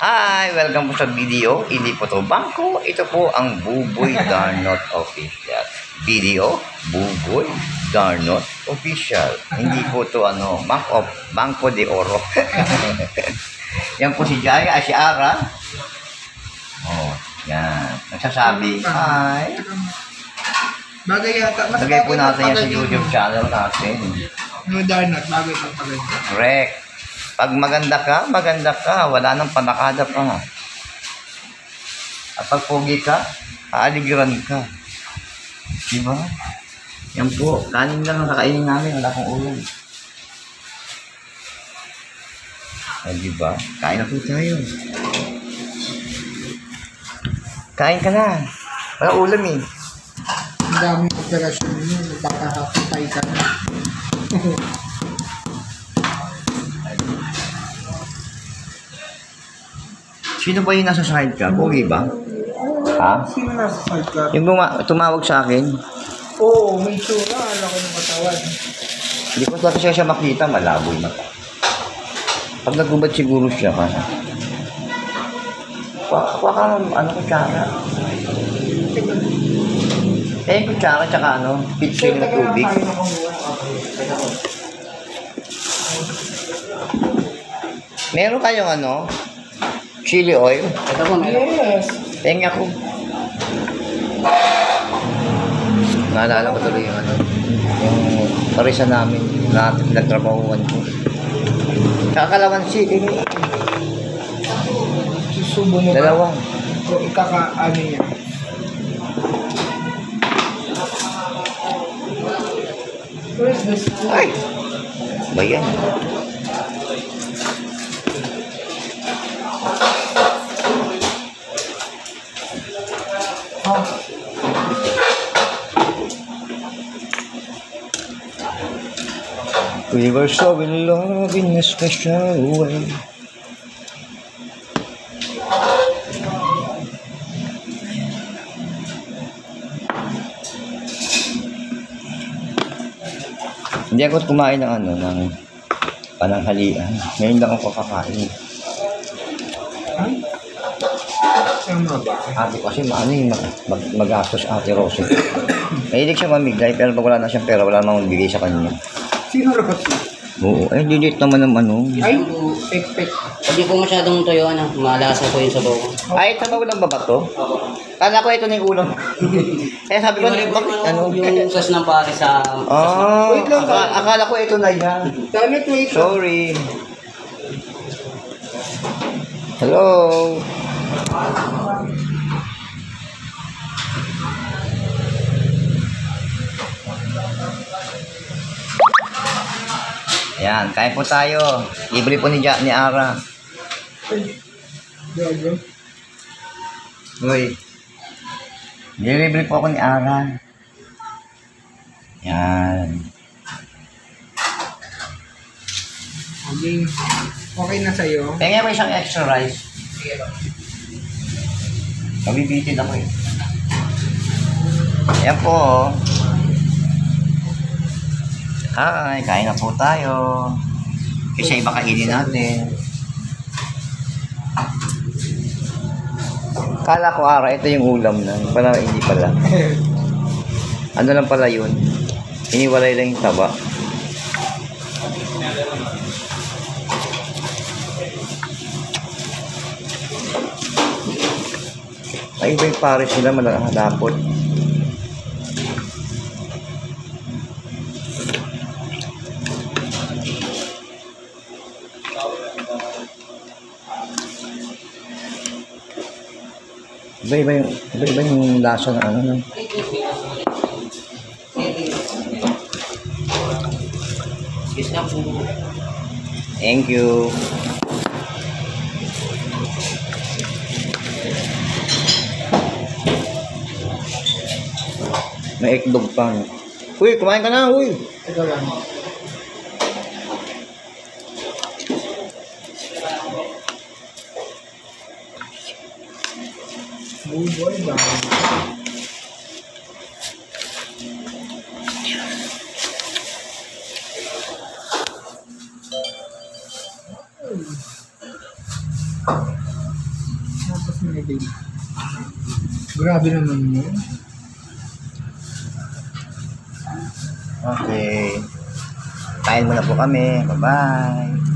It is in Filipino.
Hi! Welcome po sa video. Hindi po to bangko. Ito po ang Buboy Darnot Official. Video, Buboy Darnot Official. Hindi po to Bangko de Oro. Yan po si Jaya, si Ara. Oh, yan. Nagsasabi, hi. Bagay yata. Lagay po natin yan sa YouTube channel natin. No, Darnot. Bagay pag maganda. Correct. Pag maganda ka, wala nang panakada pa. At pag pogi ka, aaligiran ka. Diba? Yan po, kanin lang ang kakainin namin, wala kong ulam. Ay, diba? Kain na po tayo. Kain ka na. Wala ulam eh. Ang daming operasyon nyo. Nagpapahapatay ka na. Sino ba yung nasa side ka? Pogi ba? Ha? Sino nasa side ka? Yung tumawag sa akin, Oo, may tsura. Alam ko ng katawan. hindi ko talaga siya makita, malabo yung mata. Pag nagubad siguro siya ka. Kuha ka ng kutsara. Yung kutsara tsaka pitching na tubig. Meron kayong chili oil? Ito po, yes. Tenga ko. Naalala ko tuloy yung yung parisa namin na nagtrabahuan ko. Kakalamansi, Susubo mo dalawa. O ikaka-ano yan. Where's this? Ay! Ba yan? We were so in love in a special way. Hindi ako kumain ng ng pananghalian. Ngayon lang ako kakain. Tama ba? Ate kasi magastos ate Rosie. Mahilig siya mamigay pero pag wala na siyang pera, wala namang magbigay sa kanya. Sino Rossi? Oo, lilit naman ng Ay, pek-pek. Hindi po masyadong tuyo, malasa po yung sabaw ko. Ay, sabaw lang ba to? Kala ko ito na yung ulam. Kaya sabi ko, Yung sauce ng pare sa... Oh, Wait lang, akala ko ito na yan. Damit, wait. Sorry. Hello. Ayan, kain po tayo. Libre po ni Ara. Gago. Uy. Libre po ako ni Ara. Yan. Okay na sa'yo. Pengen mo isang extra rice. Mabibitin ako eh. Ayan po. Hi, kain na po tayo. Kasi iba kainin natin. Kala ko Ara, ito yung ulam na. Pala, hindi pala. Ano lang pala yun? Iniwalay lang yung taba. Ay, iba yung pares sila, malapot. Iba yung lasa ng Excuse na po. Thank you. May itlog pa. Uy, kumain ka na, uy. Ito lang. Buboy ba? Tapos may din. Grabe naman yun. Okay. Kain muna po kami. Bye-bye.